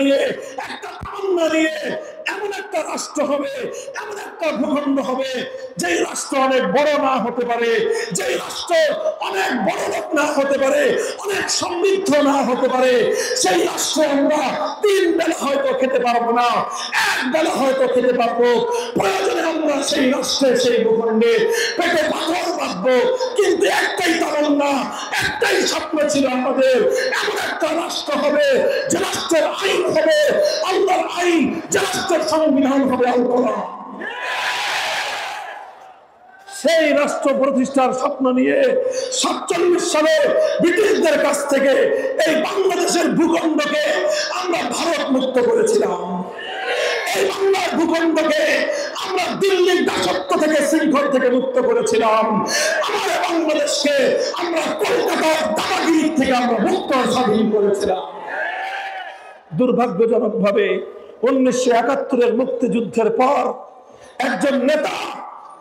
নিয়ে একটা তামান্না নিয়ে এমন একটা রাষ্ট্র হবে, এমন একটা ভূখণ্ড হবে যেই রাষ্ট্র অনেক বড় না হতে পারে, যেই রাষ্ট্র অনেক বড় লোক না হতে পারে, অনেক সমৃদ্ধ না হতে পারে, সেই রাষ্ট্রে আমরা 3 বেলা হয়তো খেতে পারবো না, 1 বেলা হয়তো খেতে পারবো। প্রয়োজনে আমরা সেই রাষ্ট্রে, সেই ভূখণ্ডে পেটে পাথর বাঁধবো, কিন্তু একটাই তামান্না, একটাই স্বপ্ন ছিল আমাদের, এমন একটা রাষ্ট্র হবে যে রাষ্ট্রের আইন হবে আল্লাহর আইন, যে রাষ্ট্রের সংবিধান হবে আল্লাহ। সেই রাষ্ট্র প্রতিষ্ঠার স্বপ্ন নিয়ে 47 সালে ব্রিটিশদের কাছ থেকে এই বাংলাদেশের ভূখণ্ডকে আমরা ভারত মুক্ত করেছিলাম। এই বাংলার ভূখণ্ডকে আমরা দিল্লির দাসত্ব থেকে, শৃঙ্খল থেকে মুক্ত করেছিলাম। আমাদের বাংলাদেশকে আমরা কলকাতার দাদাগিরি থেকে আমরা মুক্ত স্বাধীন করেছিলাম। দুর্ভাগ্যজনক ভাবে 1971-এর মুক্তিযুদ্ধের পর একজন নেতা,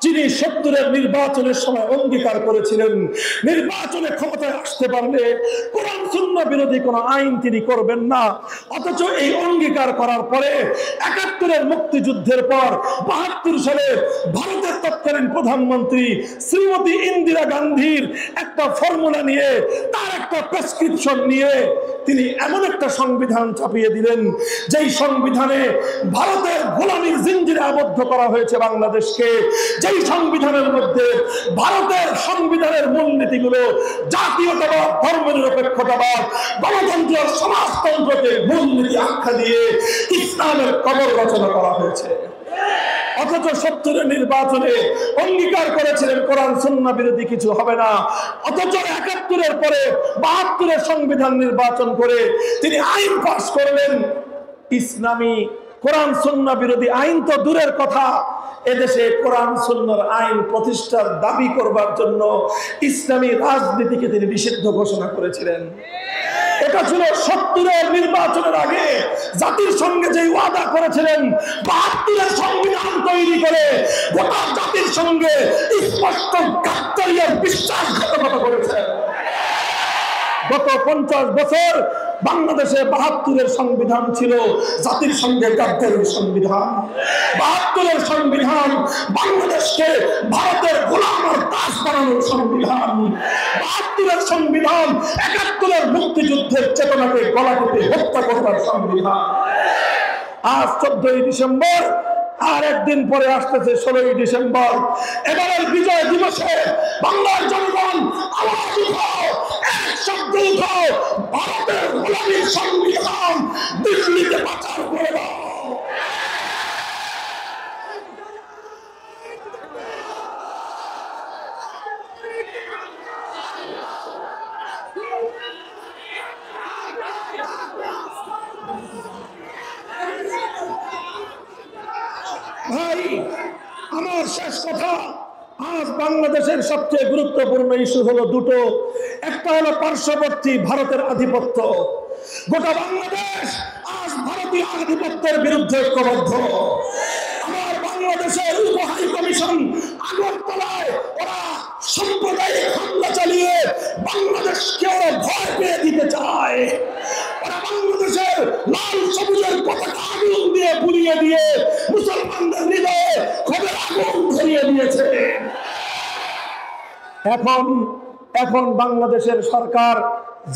যিনি 70-এর নির্বাচনের সময় অঙ্গীকার করেছিলেন নির্বাচনে ক্ষমতায় আসতে পারলে কোরআন সুন্নাহ বিরোধী কোন আইন তিনি করবেন না, অথচ এই অঙ্গীকার করার পরে 71-এর মুক্তিযুদ্ধের পর 72 সালে ভারতের তৎকালীন প্রধানমন্ত্রী শ্রীমতী ইন্দিরা গান্ধীর একটা ফর্মুলা নিয়ে, তার একটা প্রেসক্রিপশন নিয়ে তিনি এমন একটা সংবিধান চাপিয়ে দিলেন, যেই সংবিধানে ভারতের গোলামীর জিঞ্জিরে আবদ্ধ করা হয়েছে বাংলাদেশকে, যেই সংবিধানের মধ্যে ভারতের সংবিধানের মূলনীতিগুলো জাতীয়তাবাদ, ধর্মনিরপেক্ষতাবাদ, গণতন্ত্র, সমাজতন্ত্রকে মূলনীতি আখ্যা দিয়ে ইসলামের কবর রচনা করা হয়েছে। অথচ 70-এর নির্বাচনে অঙ্গীকার করেছিলেন কোরআন সুন্নাহ বিরোধী কিছু হবে না, অথচ 71-এর পরে 72-এর সংবিধান নির্বাচন করে তিনি আইন পাস করলেন ইসলামী কোরআন সুন্নাহ বিরোধী আইন। তো দূরের কথা, এদেশে কোরআন সুন্নাহর আইন প্রতিষ্ঠার দাবি করবার জন্য ইসলামী রাজনীতিকে তিনি নিষিদ্ধ ঘোষণা করেছিলেন। এটা ছিল 70-এর নির্বাচনের আগে জাতির সঙ্গে যে ওয়াদা করেছিলেন, 72-এর সংবিধান তৈরি করে গোটা জাতির সঙ্গে স্পষ্ট গাদ্দারিয়ার বিশ্বাসঘাতকতা করেছেন। গত 50 বছর বাংলাদেশে 72-এর সংবিধান ছিল জাতির সঙ্গে গাদ্দারির সংবিধান। 72-এর সংবিধান বাংলাদেশকে ভারতের গোলাম আর দাস বানানোর সংবিধান। 72-এর সংবিধান 71-এর মুক্তিযুদ্ধের চেতনাকে গলা কেটে হত্যা করবার সংবিধান। আজ 14ই ডিসেম্বর, আর একদিন পরে আসতেছে 16ই ডিসেম্বর। এবারের বিজয় দিবসে বাংলার জনগণ আওয়াজ উঠাও, এক শব্দ উঠাও, ভারতের গোলামীর সংবিধান দিল্লিতে পাচার করে দাও। ভাই, আমার শেষ কথা, আজ বাংলাদেশের সবচেয়ে গুরুত্বপূর্ণ ইস্যু হলো দুটো। একটা হলো পার্শ্ববর্তী ভারতের আধিপত্য। গোটা বাংলাদেশ আজ ভারতীয় আধিপত্যের বিরুদ্ধে ঐক্যবদ্ধ। আমার বাংলাদেশের উপ হাই কমিশন আগরতলায় ওরা সাম্প্রদায়িক হামলা চালিয়ে বাংলাদেশকে ওরা ভয় পেয়ে দিতে চায়। ওরা বাংলাদেশের লাল সবুজের পতাকা আগুন দিয়ে পুড়িয়ে দিয়ে মুসলমানদের হৃদয়ে ক্ষোভের আগুন ধরিয়ে দিয়েছে। এখন বাংলাদেশের সরকার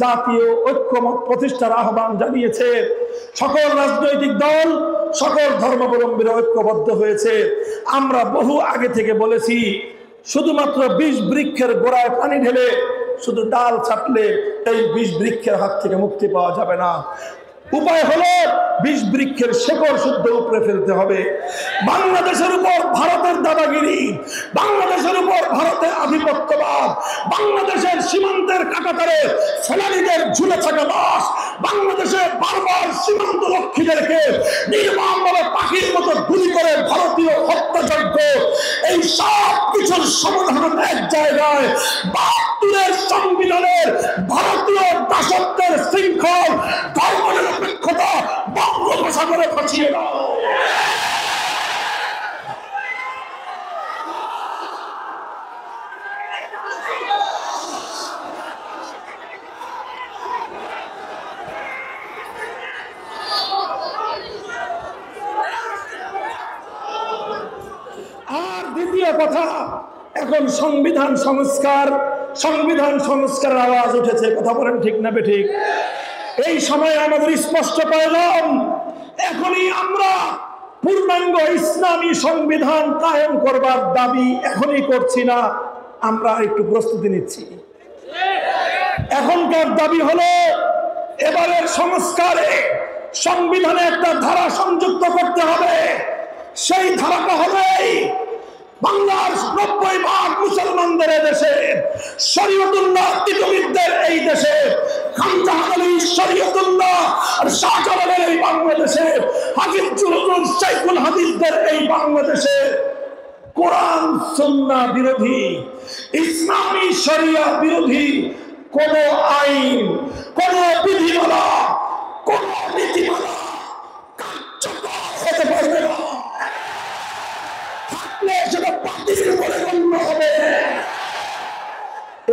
জাতীয় ঐক্যমত প্রতিষ্ঠার আহ্বান জানিয়েছে। সকল রাজনৈতিক দল, সকল ধর্মাবলম্বীরা ঐক্যবদ্ধ হয়েছে। আমরা বহু আগে থেকে বলেছি, শুধুমাত্র 20 বৃক্ষের গোড়ায় পানি ঢেলে শুধু ডাল ছাটলে এই 20 বৃক্ষের হাত থেকে মুক্তি পাওয়া যাবে না। উপায় হলো 20 বৃক্ষের শেকড় শুদ্ধ উপরে ফেলতে হবে। বাংলাদেশের উপর ভারতের দাদাগিরি, বাংলাদেশের উপর ভারতের আধিপত্যবাদ, বাংলাদেশের সীমান্তের কাঁটাতারে ফেলানিদের ঝুলে থাকা লাশ, বাংলাদেশে বারবার সীমান্ত রক্ষীদেরকে নির্মমভাবে পাখির মতো গুলি করে ভারতীয় হত্যাযজ্ঞ, এই সব কিছুর সমাধান এক জায়গায় 72-এর সংবিধানের ভারতীয় দাসত্বের শৃঙ্খল, ধর্মনিরপেক্ষতা বঙ্গোপসাগরে ফাঁসিয়ে দাও। দ্বিতীয় কথা, এখন সংবিধান সংস্কারের আওয়াজ উঠেছে। কথা বলেন ঠিক না বেঠিক? এই সময় আমাদের স্পষ্ট পেলাম, এখনই আমরা পূর্ণাঙ্গ ইসলামী সংবিধান কায়েম করবার দাবি এখনই করছি না, আমরা একটু প্রস্তুতি নিচ্ছি। এখনকার দাবি হলো এবারের সংস্কারে সংবিধানে একটা ধারা সংযুক্ত করতে হবে। সেই ধারাটা হবে বাংলার 90% মুসলমানদের দেশে, শরীয়তুল্লাহ তীতবিদদের এই দেশে, খানজাহান আলী শরীয়তুল্লাহ আর শাহজালালের এই বাংলাদেশে, হাফিজুল হুজুর শাইখুল হাদিসদের এই বাংলাদেশে কোরআন সুন্নাহ বিরোধী, ইসলামী শরিয়া বিরোধী কোন আইন, কোন বিধিমালা, কোন নীতিমালা কার্যকর হতে পারবে না। থাকলে সেটা বাতিল বলে গণ্য হবে।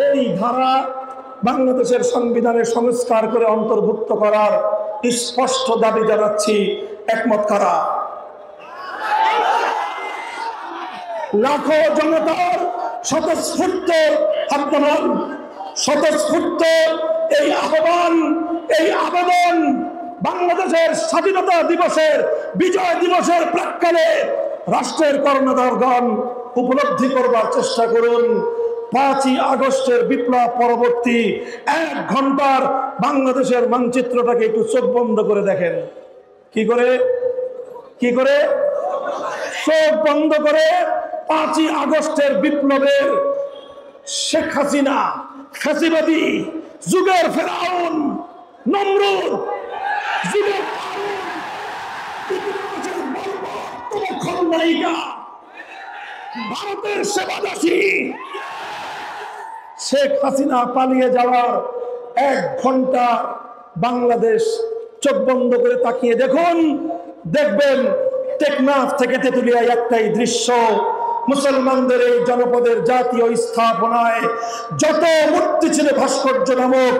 এই ধারা বাংলাদেশের সংবিধানে সংস্কার করে অন্তর্ভুক্ত করার স্পষ্ট দাবি জানাচ্ছি। একমত কারা? লাখো জনতার স্বতঃস্ফূর্ত স্বতঃস্ফূর্ত এই আহ্বান, এই আবেদন বাংলাদেশের স্বাধীনতা দিবসের, বিজয় দিবসের প্রাক্কালে রাষ্ট্রের কর্ণধারগণ উপলব্ধি করবার চেষ্টা করুন। 5ই আগস্টের বিপ্লব পরবর্তী 1 ঘন্টার বাংলাদেশের মানচিত্রটাকে একটু চোখ বন্ধ করে দেখেন। কি করে চোখ বন্ধ করে 5ই আগস্টের বিপ্লবের শেখ হাসিনা, ফ্যাসিবাদী যুগের ফেরাউন নমরুদ, যুগের খলনায়িকা, ভারতের সেবাদাসী শেখ হাসিনা পালিয়ে যাওয়ার 1 ঘন্টা বাংলাদেশ চোখ বন্ধ করে তাকিয়ে দেখুন, দেখবেন টেকনাফ থেকে তেতুলিয়ায় একটাই দৃশ্য। মুসলমানদের এই জনপদের জাতীয় স্থাপনায় যত মূর্তি ছিল ভাস্কর্য নামক,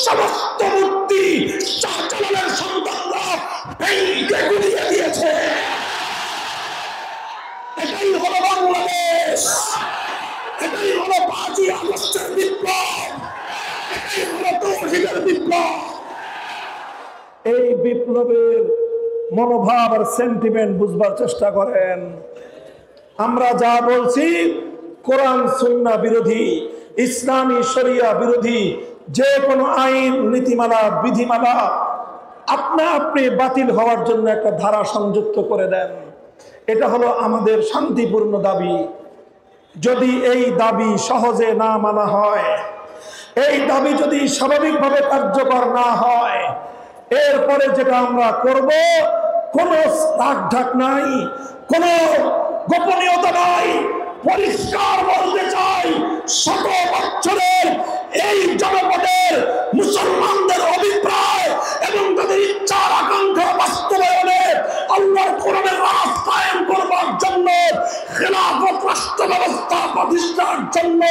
সমস্ত মূর্তি শাহজালালের সন্তানরা ভেঙে গুড়িয়ে দিয়েছে। এটাই হলো বাংলাদেশ, এটাই হলো 5ই আগস্টের বিপ্লব, এটাই হলো তৌহিদের বিপ্লব। এই বিপ্লবের মনোভাব আর সেন্টিমেন্ট বুঝবার চেষ্টা করেন। আমরা যা বলছি কোরআন সুন্নাহ বিরোধী, ইসলামী শরিয়া বিরোধী যে কোনো আইন, নীতিমালা, বিধিমালা আপনি বাতিল হওয়ার জন্য একটা ধারা সংযুক্ত করে দেন। এটা হলো আমাদের শান্তিপূর্ণ দাবি। যদি এই দাবি সহজে না মানা হয়, এই দাবি যদি স্বাভাবিকভাবে কার্যকর না হয়, এরপরে যেটা আমরা করব, কোনো রাগঢাক নাই, কোনো গোপনীয়তা নাই, পরিষ্কার বলতে চাই, 100 বছরের এই জনপদের মুসলমানদের অভিপ্রায় এবং তাদের ইচ্ছার আকাঙ্ক্ষা বাস্তবায়নে আল্লাহর কোরআনের রাজ কায়েম করবার জন্য, খেলাফত রাষ্ট্র ব্যবস্থা প্রতিষ্ঠার জন্য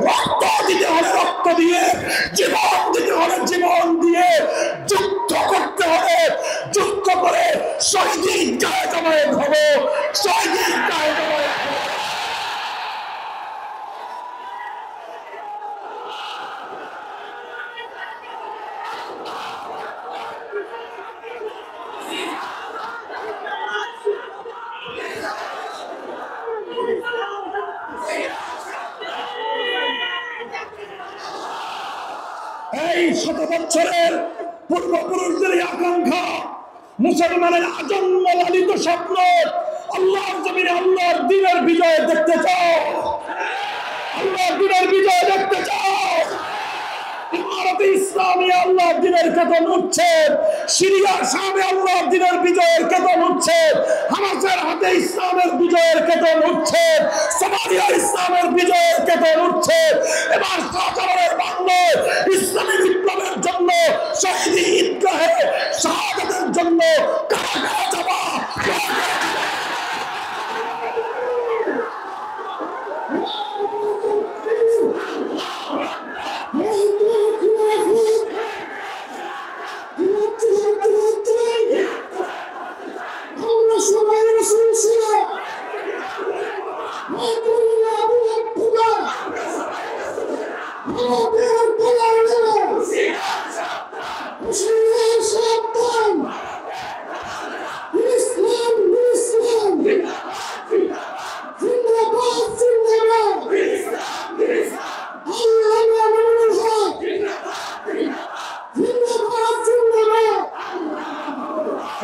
রক্ত দিতে হলে রক্ত দিয়ে, জীবন দিতে হলে জীবন দিয়ে, যুদ্ধ করতে হলে যুদ্ধ করে শহীদের গায়ে জমায়েত হবো, শহীদের গায়ে জমায়েত হবো। এই 100 বছরের পূর্বপুরুষদের আকাঙ্ক্ষা, মুসলমানের আজন্ম লালিত স্বপ্ন, আল্লাহর জমিনে আল্লাহর দ্বীনের বিজয় দেখতে চাও, আল্লাহর দ্বীনের বিজয় দেখতে চাও। ইমারতে ইসলামী আল্লাহর দ্বীনের কেতন উঠছে, সিরিয়ার শামে আল্লাহর দ্বীনের বিজয়ের কেতন উঠছে, হামাসের হাতে ইসলামের বিজয়ের কেতন উঠছে, সোমালিয়ার ইসলামের বিজয়ের কেতন উঠছে। এবার শাহজালালের বাংলায় ইসলামী বিপ্লবের জন্য, শহীদ ঈদগাহে শাহাদাতের জন্য কারা কারা যাবা? Oh,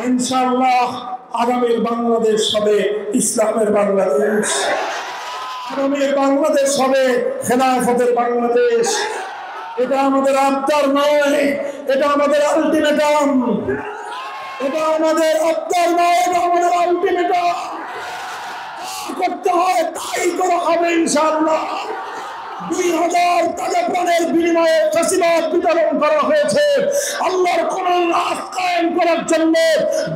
ইনশাআল্লাহ আগামীর বাংলাদেশ হবে ইসলামের বাংলাদেশ, আগামীর বাংলাদেশ হবে খেলাফতের বাংলাদেশ। এটা আমাদের আবদার নয়, এটা আমাদের আলটিমেটাম। এটা আমাদের আবদার নয়, এটা আমাদের আলটিমেটাম। করতে হয় তাই করা হবে ইনশাআল্লাহ। 2000 তাজা প্রাণের বিনিময়ে ফ্যাসিবাদ বিতরণ করা হয়েছে। আল্লাহর কোরআন কায়েম করার জন্য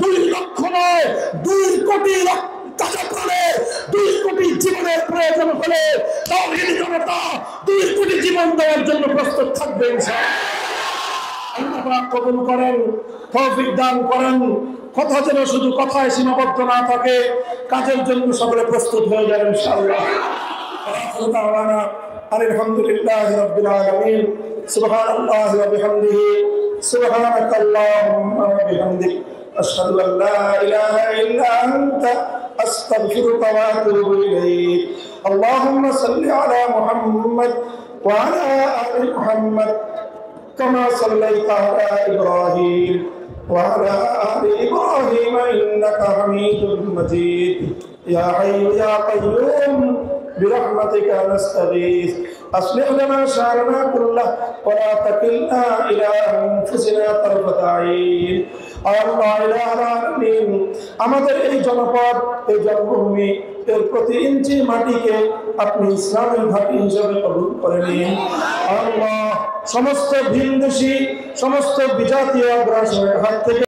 2 লক্ষ নয় 2 কোটি তাজা প্রাণের 2 কোটি জীবনের প্রয়োজন হলে তাওহীদ জনতা 2 কোটি জীবন দেওয়ার জন্য প্রস্তুত থাকবে ইনশাআল্লাহ। আল্লাহ পাক কবুল করেন, তৌফিক দান করেন। কথা যেন শুধু কথায় সীমাবদ্ধ না থাকে, কাজের জন্য সকলে প্রস্তুত হয়ে যান ইনশাআল্লাহ। আখিরু দাওয়ানা আলহামদুলিল্লাহি রাব্বিল আলামিন। সুবহানাল্লাহি ওয়া বিহামদিহি, সুবহানাকাল্লাহুম্মা ওয়া বিহামদিক, আশহাদু আল লা ইলাহা ইল্লা আনতা, আস্তাগফিরুকা ওয়া আতুবু ইলাইক। আল্লাহুম্মা সাল্লি আলা মুহাম্মাদ ওয়া আলা আলি মুহাম্মাদ কামা সাল্লাইতা আলা ইব্রাহিম وعلى آل إبراهيم إنك حميد مجيد يا حي يا قيوم برحمتك نستغيث أصلح لنا شأننا كله ولا تكلنا إلى أنفسنا طرفة عين আল্লাহ ইলাহা আলামিন আমাদের এই জনপদ এই জন্মভূমি এর প্রতি ইঞ্চি মাটিকে আপনি ইসলামের ঘাঁটি হিসেবে কবুল করে নিন আল্লাহ। সমস্ত ভিনদেশী সমস্ত বিজাতীয় আগ্রাসনের হাত থেকে